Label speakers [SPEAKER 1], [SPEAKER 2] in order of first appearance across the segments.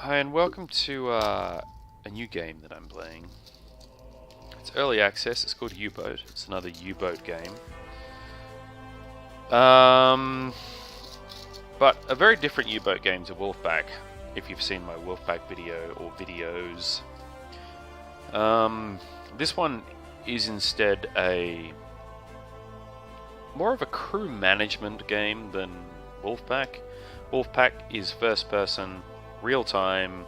[SPEAKER 1] Hi and welcome to a new game that I'm playing. It's early access, it's called Uboat. It's another U-boat game. But a very different U-boat game to Wolfpack, if you've seen my Wolfpack video or videos. This one is instead more of a crew management game than Wolfpack. Wolfpack is first person, real time,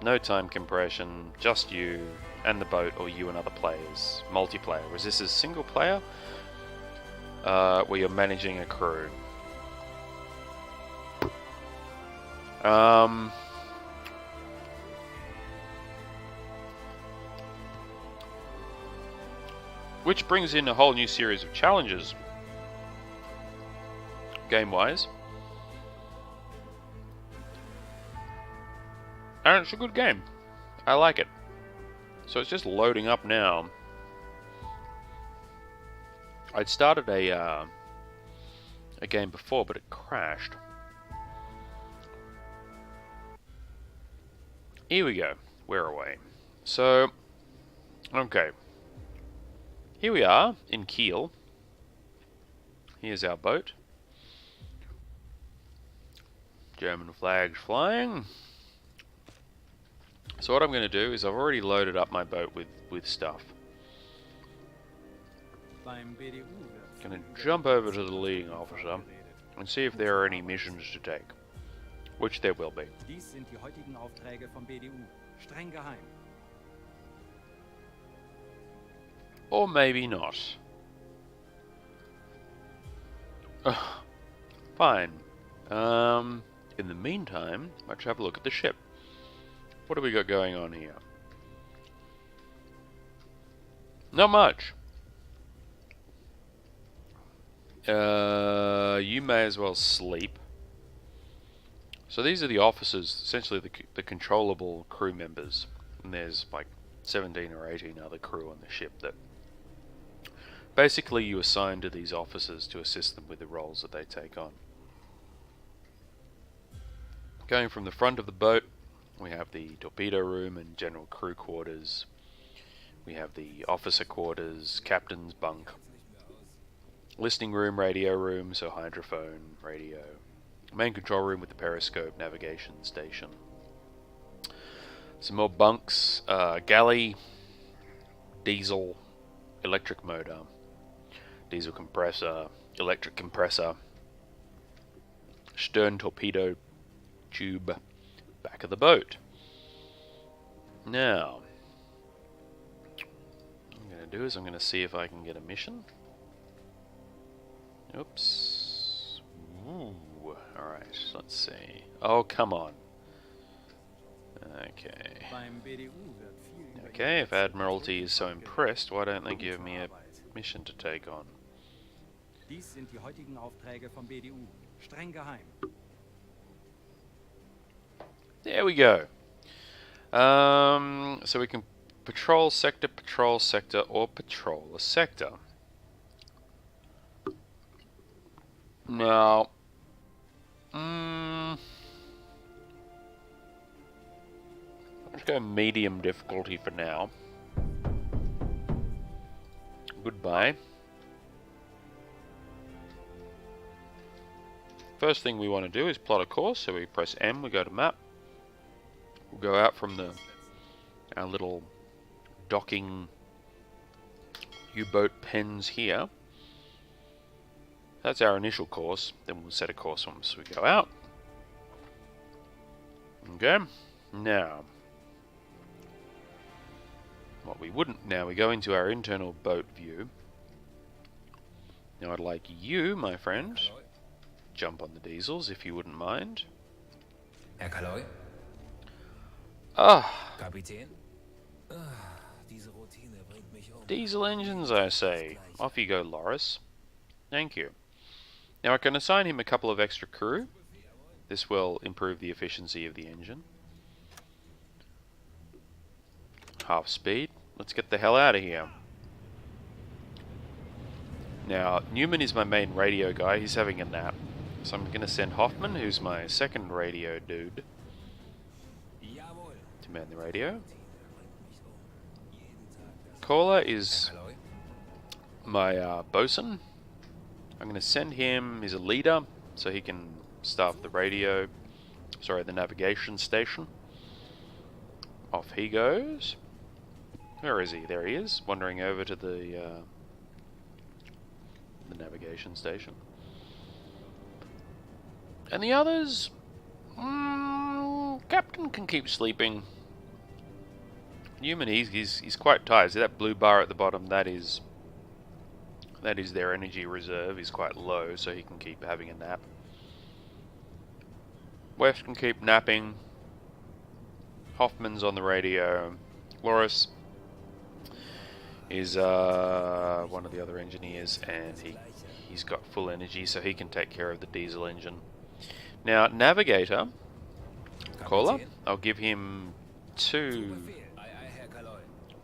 [SPEAKER 1] no time compression, just you and the boat or you and other players, multiplayer. Whereas this is single player, where you're managing a crew. Which brings in a whole new series of challenges, game-wise. And it's a good game. I like it. So it's just loading up now. I'd started a game before, but it crashed. Here we go. Where are we? So, okay. Here we are in Kiel. Here's our boat. German flags flying. So what I'm going to do is I've already loaded up my boat with stuff. I'm going to jump over to the leading officer and see if there are any missions to take. Which there will be. Or maybe not. Fine. In the meantime, let's have a look at the ship. What do we got going on here? Not much. You may as well sleep. So these are the officers, essentially the controllable crew members. And there's like 17 or 18 other crew on the ship that basically you assign to these officers to assist them with the roles that they take on. Going from the front of the boat, we have the torpedo room and general crew quarters. We have the officer quarters, captain's bunk, listening room, radio room, so hydrophone, radio, main control room with the periscope, navigation station. Some more bunks, galley, diesel, electric motor, diesel compressor, electric compressor, stern torpedo tube, back of the boat. Now, what I'm going to do is I'm going to see if I can get a mission. Oops. Ooh. Alright, let's see. Oh, come on. Okay. Okay, if Admiralty is so impressed, why don't they give me a mission to take on? There we go. So we can patrol sector, or patrol a sector. Now, let's go medium difficulty for now. Goodbye. First thing we want to do is plot a course, so we press M, we go to map. We'll go out from our little docking U-boat pens here. That's our initial course. Then we'll set a course once we go out. Okay. Now, what we wouldn't. Now we go into our internal boat view. Now I'd like you, my friend, jump on the diesels if you wouldn't mind.
[SPEAKER 2] Herr Kaloi?
[SPEAKER 1] Kapitän? Diesel engines, I say. Off you go, Loris. Thank you. Now I can assign him a couple of extra crew. This will improve the efficiency of the engine. Half speed. Let's get the hell out of here. Now, Newman is my main radio guy. He's having a nap. So I'm going to send Hoffman, who's my second radio dude, to man the radio. Caller is
[SPEAKER 2] Kaloi.
[SPEAKER 1] my bosun. I'm going to send him, he's a leader, so he can staff the radio, sorry, the navigation station. Off he goes. Where is he? There he is, wandering over to the navigation station. And the others, Captain can keep sleeping. Newman, he's quite tired. See that blue bar at the bottom? That is their energy reserve. Is quite low, so he can keep having a nap. West can keep napping. Hoffman's on the radio. Loris is one of the other engineers, and he's got full energy, so he can take care of the diesel engine. Now, Navigator, Caller, I'll give him 2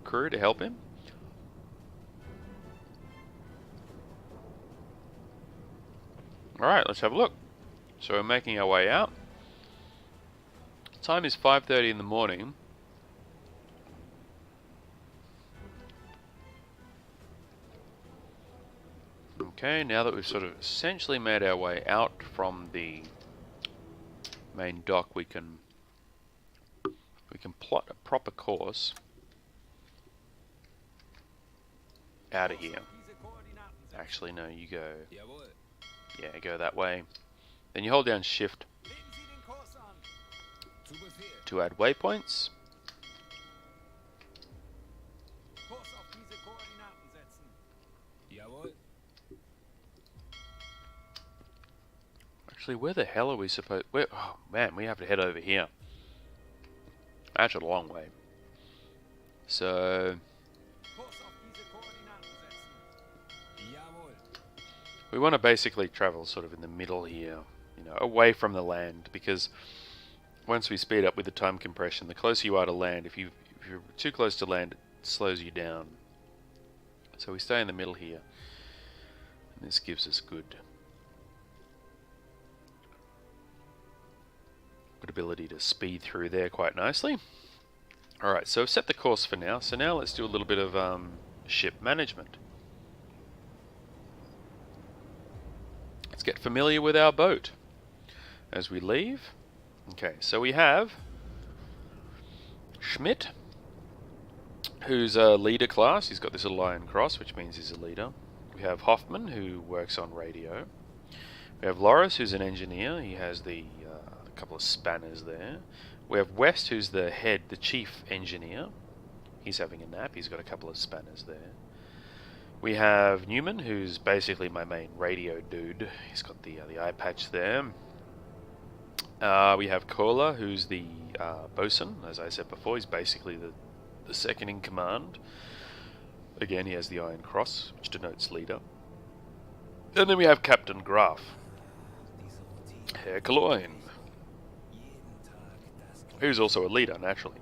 [SPEAKER 1] crew to help him. Alright, let's have a look. So we're making our way out. Time is 5:30 in the morning. Okay, now that we've sort of essentially made our way out from the main dock, we can plot a proper course out of here. Actually, no, you go. Yeah, go that way. Then you hold down Shift to add waypoints. Actually, where the hell are we supposed... Oh, man, we have to head over here. That's a long way. So... we want to basically travel sort of in the middle here, you know, away from the land, because once we speed up with the time compression, the closer you are to land, if you're too close to land, it slows you down. So we stay in the middle here, and this gives us good ability to speed through there quite nicely. Alright, so I've set the course for now, so now let's do a little bit of ship management. Let's get familiar with our boat as we leave. Okay, so we have Schmidt, who's a leader class. He's got this little iron cross, which means he's a leader. We have Hoffman, who works on radio. We have Loris, who's an engineer. He has the couple of spanners there. We have West, who's the head, the chief engineer. He's having a nap. He's got a couple of spanners there. We have Newman, who's basically my main radio dude. He's got the eye patch there. We have Kola, who's the bosun. As I said before, he's basically the second in command. Again, he has the iron cross, which denotes leader. And then we have Captain Graf, Herr Kaloin, who's also a leader, naturally.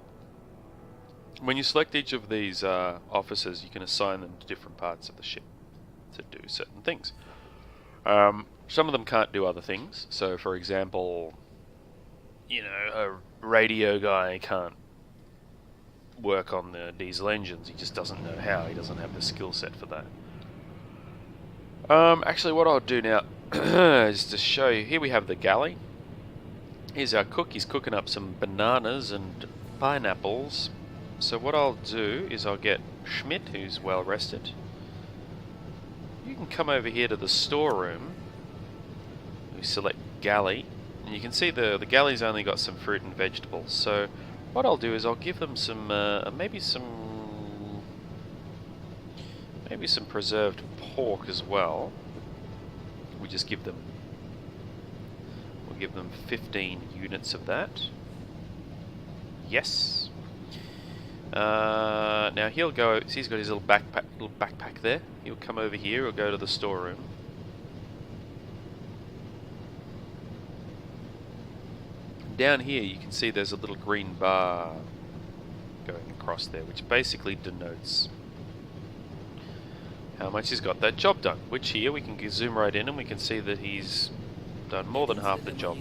[SPEAKER 1] When you select each of these officers, you can assign them to different parts of the ship to do certain things. Some of them can't do other things. So, for example, you know, a radio guy can't work on the diesel engines. He just doesn't know how. He doesn't have the skill set for that. Actually, what I'll do now is to show you. Here we have the galley. Here's our cook. He's cooking up some bananas and pineapples. So what I'll do is I'll get Schmidt, who's well rested. You can come over here to the storeroom. We select galley, and you can see the galley's only got some fruit and vegetables. So what I'll do is I'll give them some maybe some preserved pork as well. We'll give them 15 units of that. Yes. Now he'll go. He's got his little backpack there. He'll come over here. He'll go to the storeroom. Down here, you can see there's a little green bar going across there, which basically denotes how much he's got that job done. Which here we can zoom right in, and we can see that he's done more than half the job.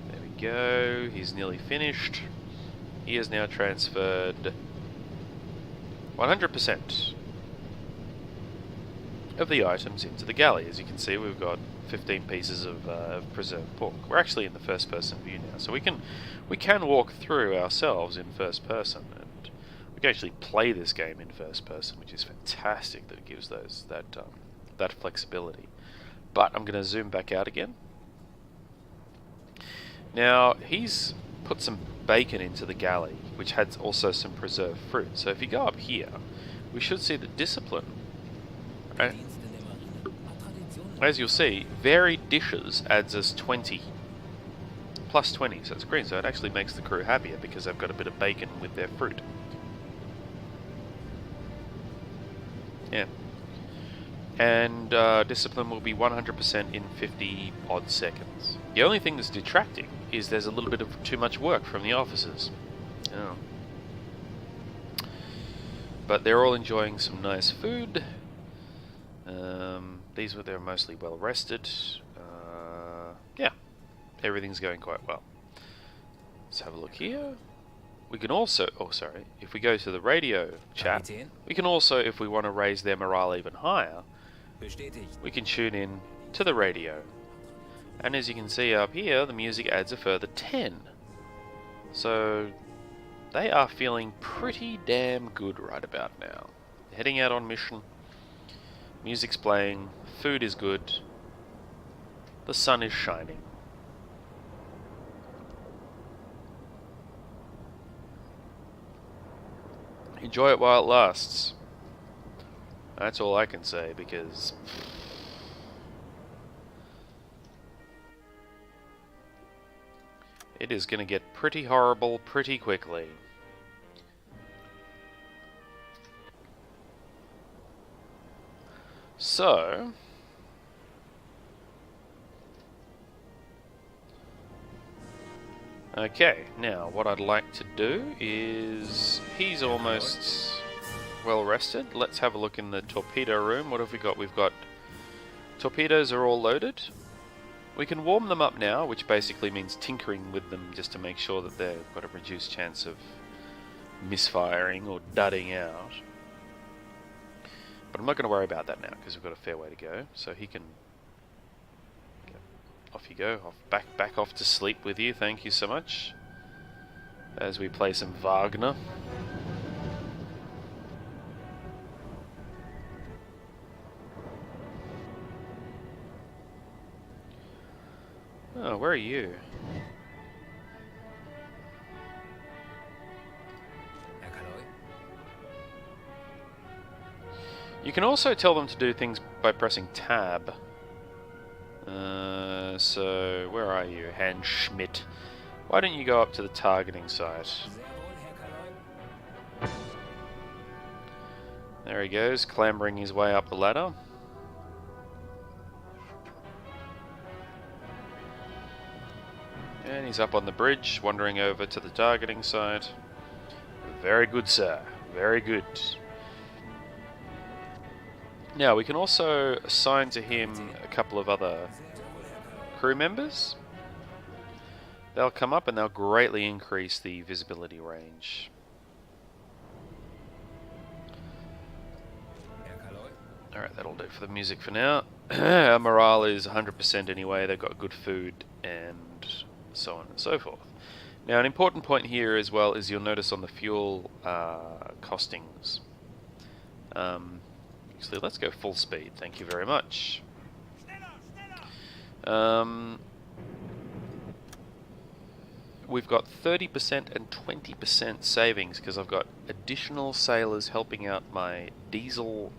[SPEAKER 1] There we go. He's nearly finished. He is now transferred 100% of the items into the galley. As you can see, we've got 15 pieces of preserved pork. We're actually in the first person view now, so we can walk through ourselves in first person, and we can actually play this game in first person, which is fantastic. That it gives that flexibility. But I'm going to zoom back out again. Now he's put some bacon into the galley, which had also some preserved fruit. So if you go up here, we should see the discipline. Right? As you'll see, varied dishes adds us 20. Plus 20, so it's green. So it actually makes the crew happier because they've got a bit of bacon with their fruit. Yeah. And discipline will be 100% in 50 odd seconds. The only thing that's detracting is there's a little bit of too much work from the officers. Oh. But they're all enjoying some nice food. They're mostly well rested. Yeah, everything's going quite well. Let's have a look here. We can also, if we go to the radio chat, we can also, if we want to raise their morale even higher, we can tune in to the radio. And as you can see up here, the music adds a further 10. So they are feeling pretty damn good right about now. Heading out on mission. Music's playing, food is good, the sun is shining. Enjoy it while it lasts. That's all I can say, because it is going to get pretty horrible pretty quickly. So, okay, now what I'd like to do is, he's almost well rested. Let's have a look in the torpedo room. What have we got? We've got torpedoes are all loaded. We can warm them up now, which basically means tinkering with them just to make sure that they've got a reduced chance of misfiring or dudding out. But I'm not going to worry about that now because we've got a fair way to go. So he can... Off you go. Back off to sleep with you. Thank you so much. As we play some Wagner. Oh, where are you? You can also tell them to do things by pressing tab. So, where are you, Hans Schmidt? Why don't you go up to the targeting site? There he goes, clambering his way up the ladder. And he's up on the bridge, wandering over to the targeting site. Very good, sir. Very good. Now, we can also assign to him a couple of other crew members. They'll come up and they'll greatly increase the visibility range. Alright, that'll do for the music for now. Our morale is 100% anyway. They've got good food and so on and so forth. Now, an important point here as well is you'll notice on the fuel costings. Actually, let's go full speed. Thank you very much. We've got 30% and 20% savings because I've got additional sailors helping out my diesel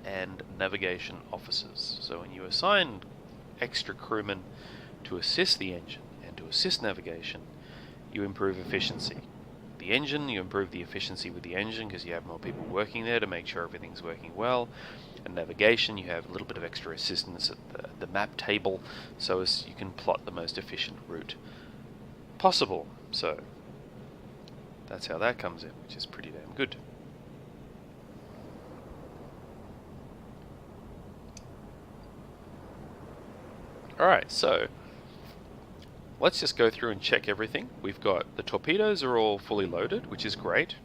[SPEAKER 1] and navigation officers. So when you assign extra crewmen to assist the engine and to assist navigation, you improve efficiency. The engine, you improve the efficiency with the engine because you have more people working there to make sure everything's working well. And navigation, you have a little bit of extra assistance at the map table so as you can plot the most efficient route possible. So that's how that comes in, which is pretty damn good. Alright, so let's just go through and check everything. We've got the torpedoes are all fully loaded, which is great.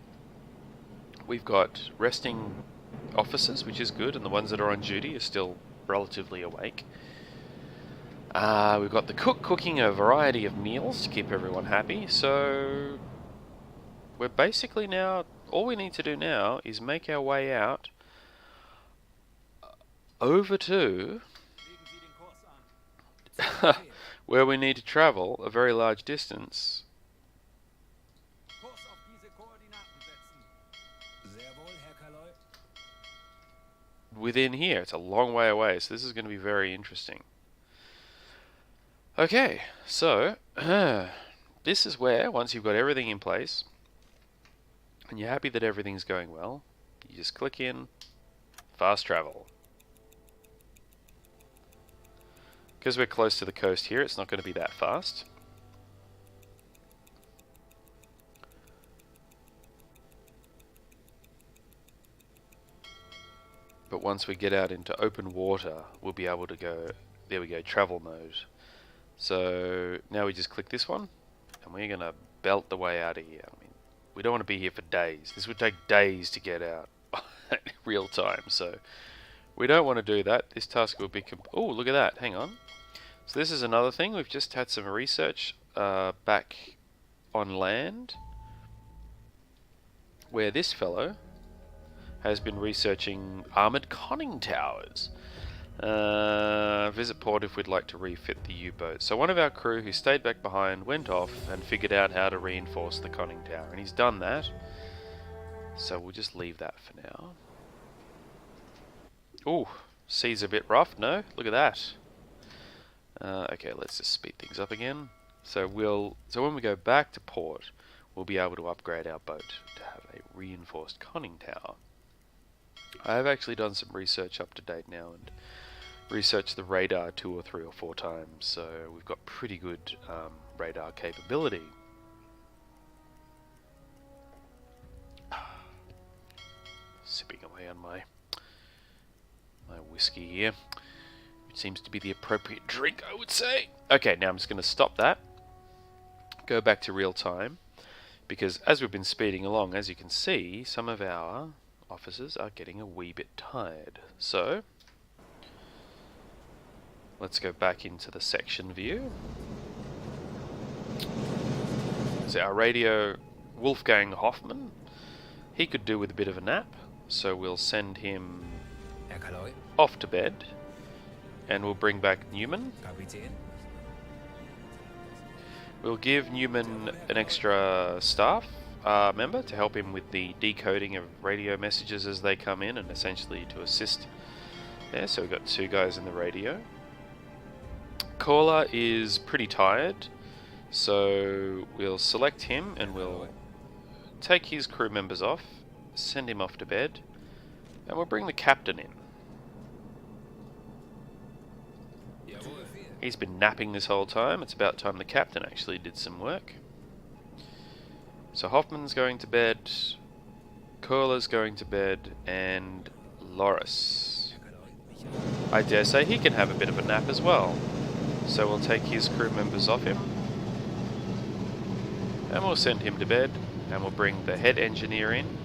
[SPEAKER 1] We've got resting officers, which is good, and the ones that are on duty are still relatively awake. We've got the cook cooking a variety of meals to keep everyone happy, so we're basically now, all we need to do now is make our way out over to where we need to travel a very large distance within here. It's a long way away, so this is going to be very interesting. Okay, so this is where, once you've got everything in place and you're happy that everything's going well, you just click in fast travel. Because we're close to the coast here, it's not going to be that fast. But once we get out into open water, we'll be able to go, there we go, travel mode. So now we just click this one, and we're going to belt the way out of here. I mean, we don't want to be here for days. This would take days to get out in real time, so we don't want to do that. This task will be... Oh, look at that. Hang on. So this is another thing. We've just had some research back on land, where this fellow has been researching armoured conning towers. Visit port if we'd like to refit the U-boat. So one of our crew who stayed back behind went off and figured out how to reinforce the conning tower, and he's done that. So we'll just leave that for now. Ooh, sea's a bit rough. No, look at that. Okay, let's just speed things up again. So when we go back to port, we'll be able to upgrade our boat to have a reinforced conning tower. I've actually done some research up to date now and researched the radar 2 or 3 or 4 times, so we've got pretty good radar capability. Sipping away on my whiskey here. It seems to be the appropriate drink, I would say. Okay, now I'm just going to stop that, go back to real time, because as we've been speeding along, as you can see, some of our officers are getting a wee bit tired. So let's go back into the section view. So our radio, Wolfgang Hoffman, he could do with a bit of a nap, so we'll send him off to bed, and we'll bring back Newman. We'll give Newman an extra staff member to help him with the decoding of radio messages as they come in, and essentially to assist there. So we've got 2 guys in the radio. Caller is pretty tired, so we'll select him and we'll take his crew members off, send him off to bed, and we'll bring the captain in. He's been napping this whole time. It's about time the captain actually did some work. So Hoffman's going to bed, Curler's going to bed, and Loris, I dare say he can have a bit of a nap as well. So we'll take his crew members off him, and we'll send him to bed, and we'll bring the head engineer in.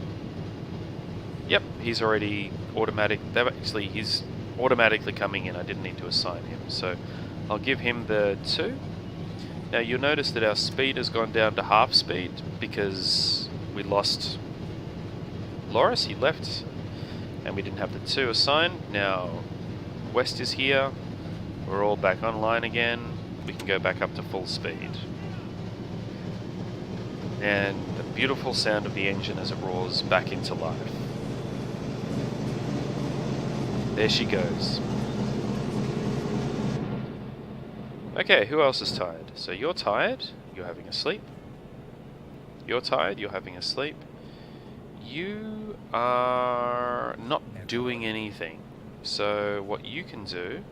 [SPEAKER 1] Yep, he's already he's automatically coming in. I didn't need to assign him, so I'll give him the 2. Now you'll notice that our speed has gone down to half speed because we lost Loris. He left and we didn't have the 2 assigned. Now West is here. We're all back online again. We can go back up to full speed. And the beautiful sound of the engine as it roars back into life. There she goes. Okay, who else is tired? So you're tired, you're having a sleep. You're tired, you're having a sleep. You are not doing anything. So what you can do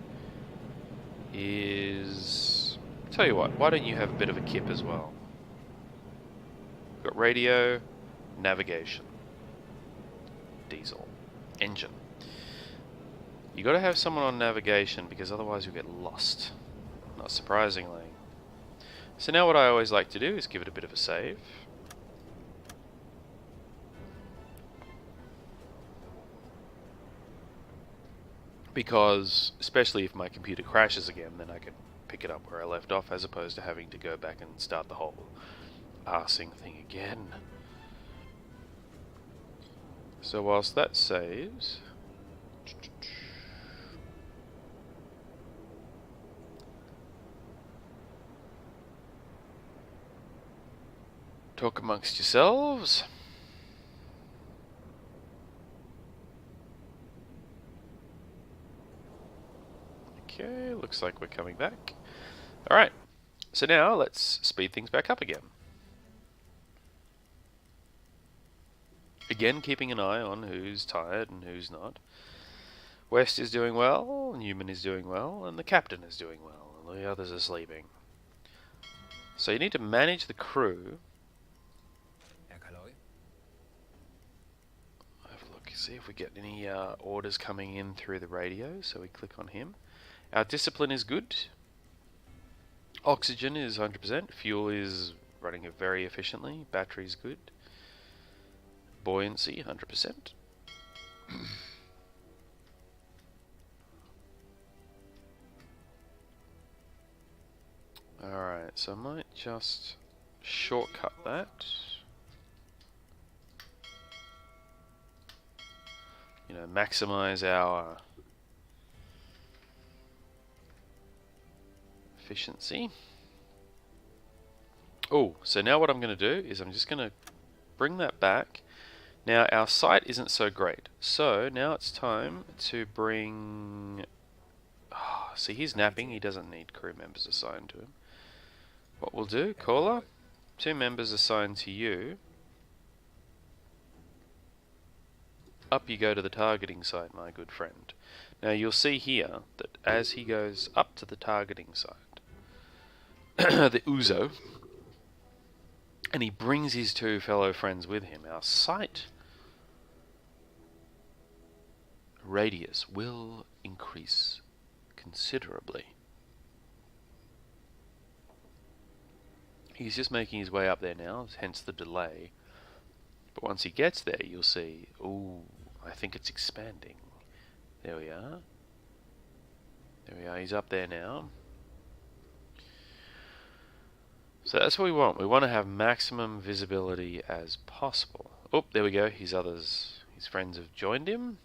[SPEAKER 1] is... Tell you what, why don't you have a bit of a kip as well? Got radio, navigation, diesel, engine. You got to have someone on navigation because otherwise you'll get lost. Not surprisingly. So now what I always like to do is give it a bit of a save. Because, especially if my computer crashes again, then I can pick it up where I left off, as opposed to having to go back and start the whole arsing thing again. So whilst that saves... talk amongst yourselves. Okay, looks like we're coming back. Alright, so now let's speed things back up again. Again, keeping an eye on who's tired and who's not. West is doing well, Newman is doing well, and the captain is doing well, and the others are sleeping. So you need to manage the crew. Have a look, see if we get any orders coming in through the radio, so we click on him. Our discipline is good. Oxygen is 100%, fuel is running it very efficiently, battery's good. Buoyancy, 100%. Alright, so I might just shortcut that. You know, maximize our efficiency. Oh, so now what I'm going to do is I'm just going to bring that back. Now our sight isn't so great, so now it's time to bring... Oh, see, he's napping, he doesn't need crew members assigned to him. What we'll do, caller, 2 members assigned to you. Up you go to the targeting site, my good friend. Now you'll see here that as he goes up to the targeting site, the Uzo, and he brings his 2 fellow friends with him, our sight radius will increase considerably. He's just making his way up there now, hence the delay. But once he gets there, you'll see, ooh, I think it's expanding. There we are. There we are, he's up there now. So that's what we want. We want to have maximum visibility as possible. Oh, there we go. His friends have joined him.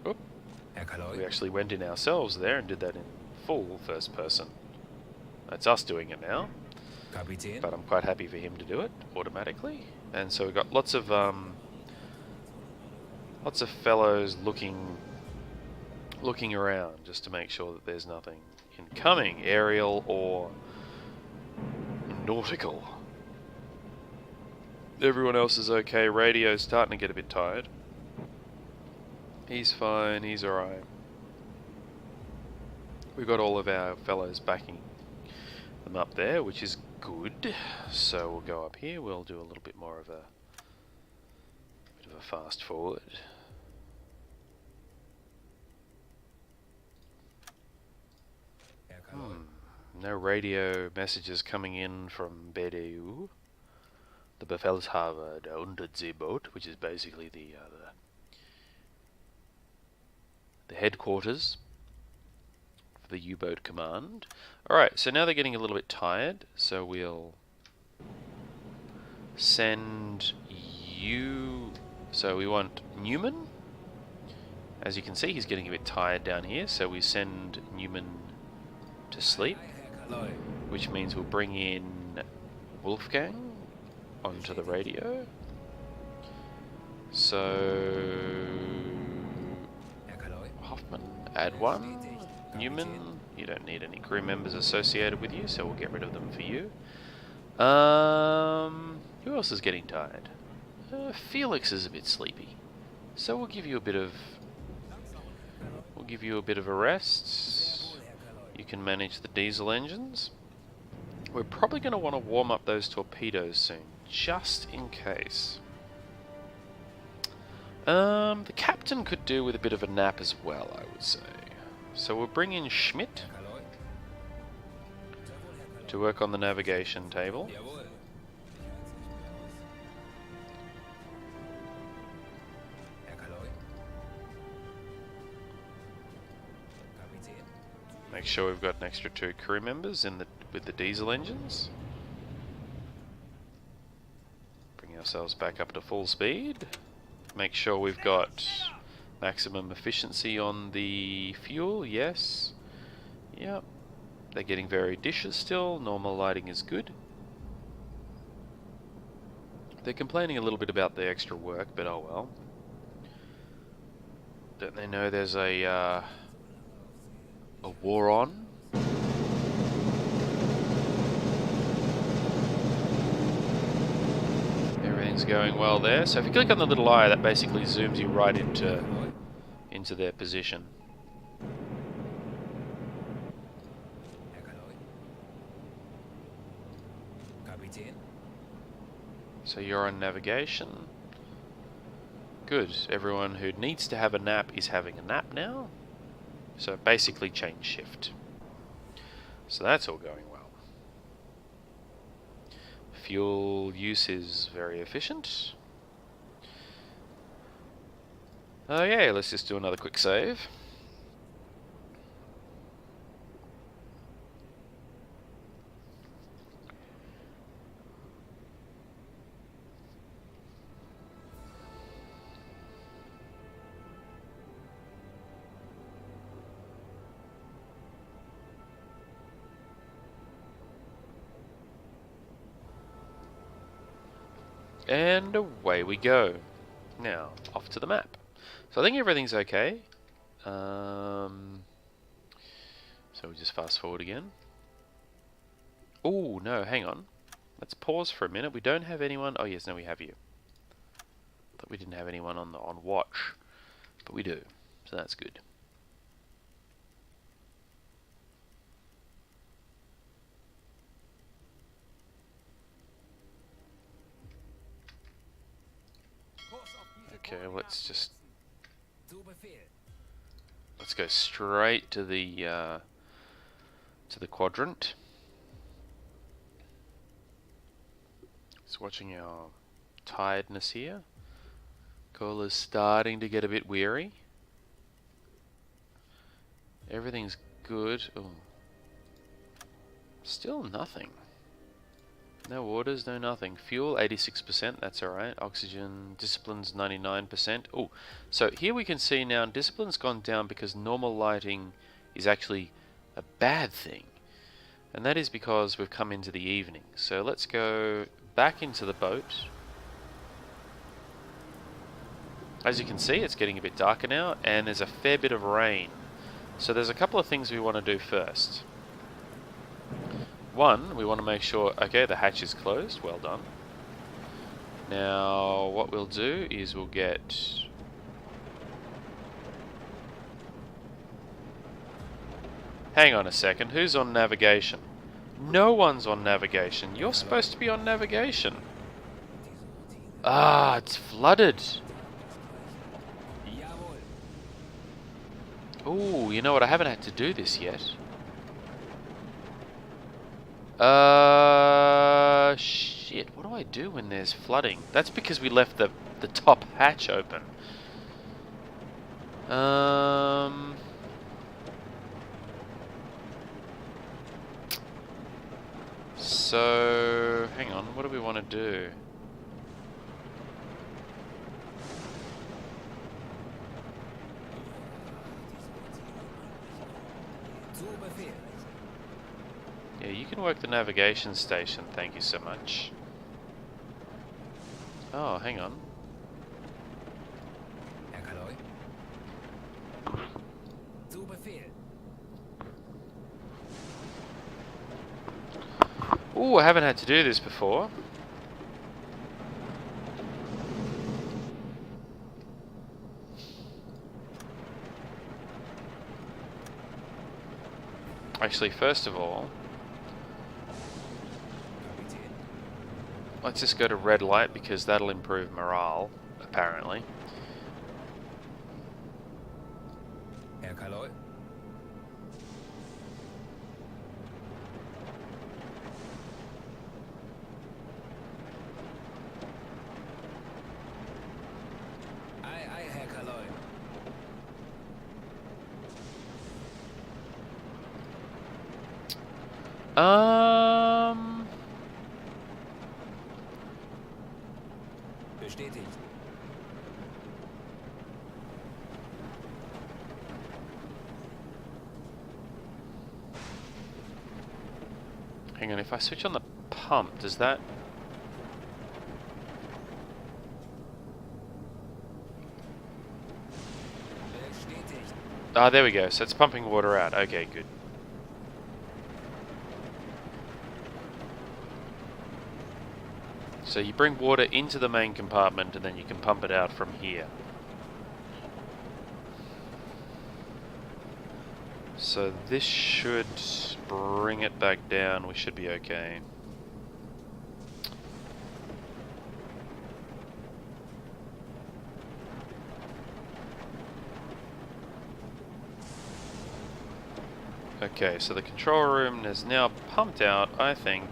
[SPEAKER 1] Oh, we actually went in ourselves there and did that in full first person. That's us doing it now. But I'm quite happy for him to do it automatically. And so we've got lots of fellows looking around just to make sure that there's nothing incoming, aerial or nautical. Everyone else is okay. Radio's starting to get a bit tired. He's fine, he's alright. We've got all of our fellows backing them up there, which is good. So we'll go up here, we'll do a little bit more of a fast forward. No radio messages coming in from BDU, the Befehlshaber der Unterseeboot, which is basically the headquarters for the U-boat command. Alright, so now they're getting a little bit tired, so we'll send you... So we want Newman. As you can see, he's getting a bit tired down here, so we send Newman to sleep, which means we'll bring in Wolfgang onto the radio. So Hoffman, add 1. Newman, you don't need any crew members associated with you, so we'll get rid of them for you. Who else is getting tired? Felix is a bit sleepy, so we'll give you a bit of a rest. You can manage the diesel engines. We're probably going to want to warm up those torpedoes soon, just in case. The captain could do with a bit of a nap as well, I would say. So we'll bring in Schmidt to work on the navigation table.
[SPEAKER 2] Jawohl. Herr Kaloi. Kapitän.
[SPEAKER 1] Make sure we've got an extra 2 crew members with the diesel engines. Bring ourselves back up to full speed. Make sure we've got maximum efficiency on the fuel, yes. Yep. They're getting varied dishes still. Normal lighting is good. They're complaining a little bit about the extra work, but oh well. Don't they know there's a war on? Everything's going well there. So if you click on the little eye, that basically zooms you right into their position.
[SPEAKER 2] Herr Kaloi. Kapitän.
[SPEAKER 1] So you're on navigation. Good. Everyone who needs to have a nap is having a nap now. So basically change shift. So that's all going well. Fuel use is very efficient. Okay, let's just do another quick save. And away we go. Now, off to the map. So I think everything's okay. So we just fast forward again. Oh, no, hang on. Let's pause for a minute. We don't have anyone. Oh, yes, no, we have you. Thought we didn't have anyone on watch, but we do. So that's good. Okay, let's go straight to the quadrant. Just watching our tiredness here. Cola's starting to get a bit weary. Everything's good. Ooh. Still nothing. No orders, no nothing. Fuel, 86%, that's alright. Oxygen, discipline's 99%. Oh, so here we can see now discipline's gone down because normal lighting is actually a bad thing. And that is because we've come into the evening. So let's go back into the boat. As you can see, it's getting a bit darker now, and there's a fair bit of rain. So there's a couple of things we want to do first. One, we want to make sure, okay, the hatch is closed, well done. Now, what we'll do is we'll get... Hang on a second, who's on navigation? No one's on navigation. You're supposed to be on navigation. Ah, it's flooded. Ooh, you know what, I haven't had to do this yet. Shit, what do I do when there's flooding? That's because we left the top hatch open. So, hang on, what do we want to do? Yeah, you can work the navigation station, thank you so much. Oh, hang on.
[SPEAKER 2] Herr Kaloi. Zu Befehl.
[SPEAKER 1] Ooh, I haven't had to do this before. Actually, first of all, let's just go to red light because that'll improve morale, apparently.
[SPEAKER 2] Herr Kaloi. Ei, Herr Kaloi. Bestätigt.
[SPEAKER 1] Hang on, if I switch on the pump, does that...
[SPEAKER 2] Bestätigt.
[SPEAKER 1] Ah, there we go. So it's pumping water out. Okay, good. So you bring water into the main compartment and then you can pump it out from here. So this should bring it back down. We should be okay. Okay, so the control room has now pumped out, I think,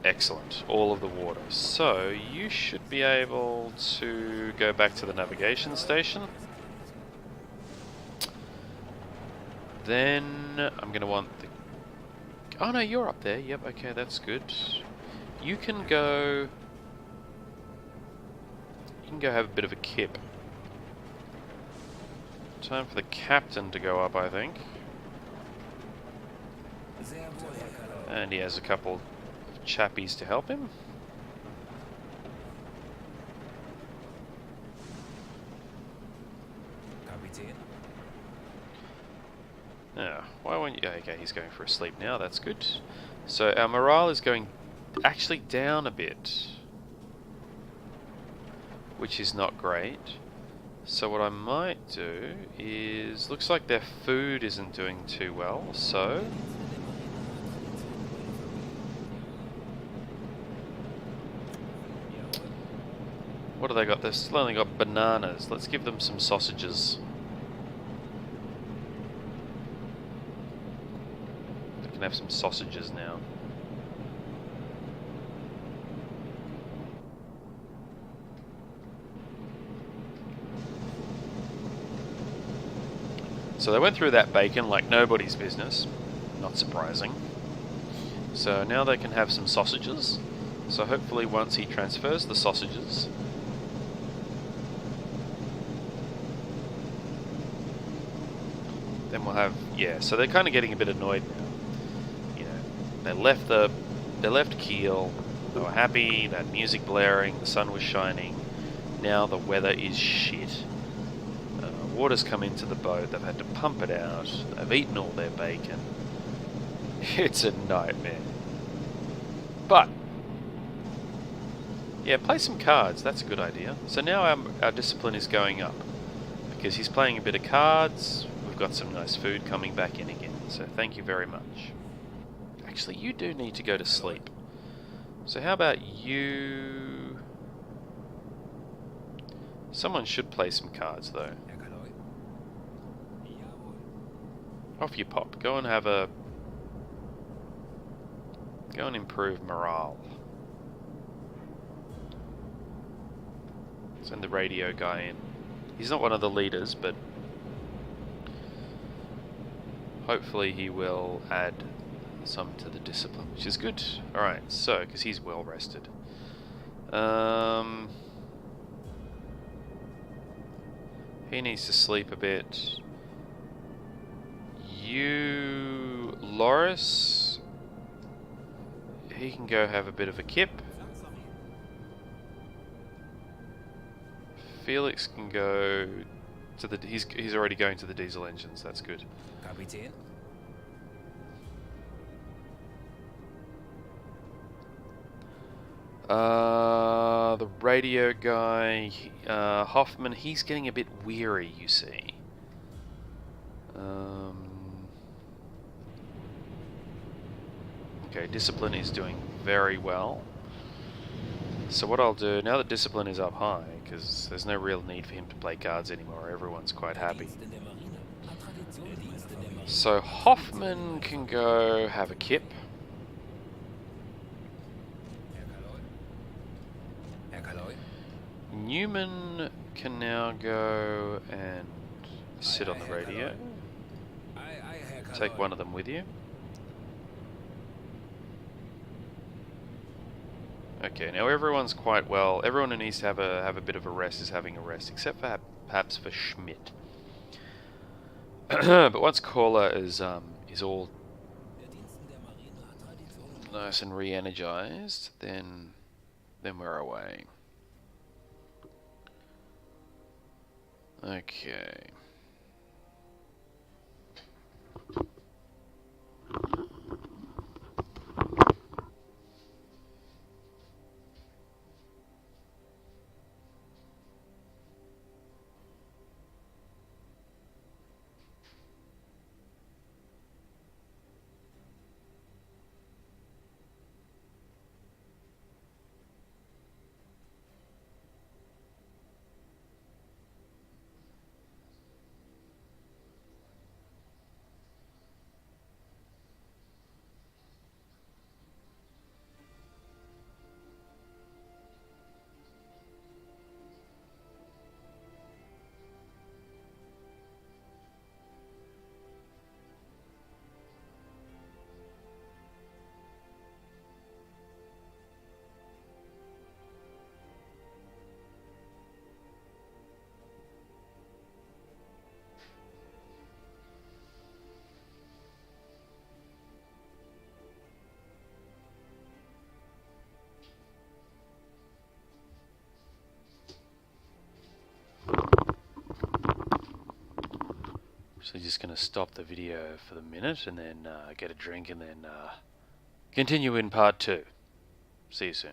[SPEAKER 1] excellent, all of the water. So you should be able to go back to the navigation station. Then I'm going to want the... Oh no, you're up there. Yep, okay, that's good. You can go... You can go have a bit of a kip. Time for the captain to go up, I think.
[SPEAKER 2] Sehr wohl, Herr Kaloi.
[SPEAKER 1] And he has a couple of chappies to help him.
[SPEAKER 2] Kapitän.
[SPEAKER 1] Yeah, why won't you... Okay, he's going for a sleep now, that's good. So our morale is going actually down a bit, which is not great. So what I might do is... Looks like their food isn't doing too well, so... What do they got? They've still only got bananas. Let's give them some sausages. They can have some sausages now. So they went through that bacon like nobody's business. Not surprising. So now they can have some sausages. So hopefully once he transfers the sausages, then we'll have... Yeah, so they're kind of getting a bit annoyed now. You know, they left Kiel. They were happy, they had music blaring, the sun was shining. Now the weather is shit. Water's come into the boat, they've had to pump it out, they've eaten all their bacon. It's a nightmare. But, yeah, play some cards, that's a good idea. So now our discipline is going up, because he's playing a bit of cards, we've got some nice food coming back in again, so thank you very much. Actually, you do need to go to sleep. So how about you... Someone should play some cards though.
[SPEAKER 2] Herr Kaloi. Jawohl.
[SPEAKER 1] Off you pop. Go and have a... Go and improve morale. Send the radio guy in. He's not one of the leaders, but hopefully he will add some to the discipline, which is good. Alright, so, because he's well rested. He needs to sleep a bit. You, Loris, he can go have a bit of a kip. Felix can go to the... He's already going to the diesel engines, that's good.
[SPEAKER 2] Kapitän.
[SPEAKER 1] The radio guy, Hoffman, he's getting a bit weary, you see. Okay, discipline is doing very well. So what I'll do, now that discipline is up high, because there's no real need for him to play cards anymore, everyone's quite happy. So Hoffman can go have a kip. Newman can now go and sit on the radio. Take one of them with you. Okay, now everyone's quite well. Everyone who needs to have a bit of a rest is having a rest, except for perhaps for Schmidt. But once Caller is all nice and re-energized, then we're away. Okay. So just going to stop the video for the minute and then get a drink and then continue in part 2. See you soon.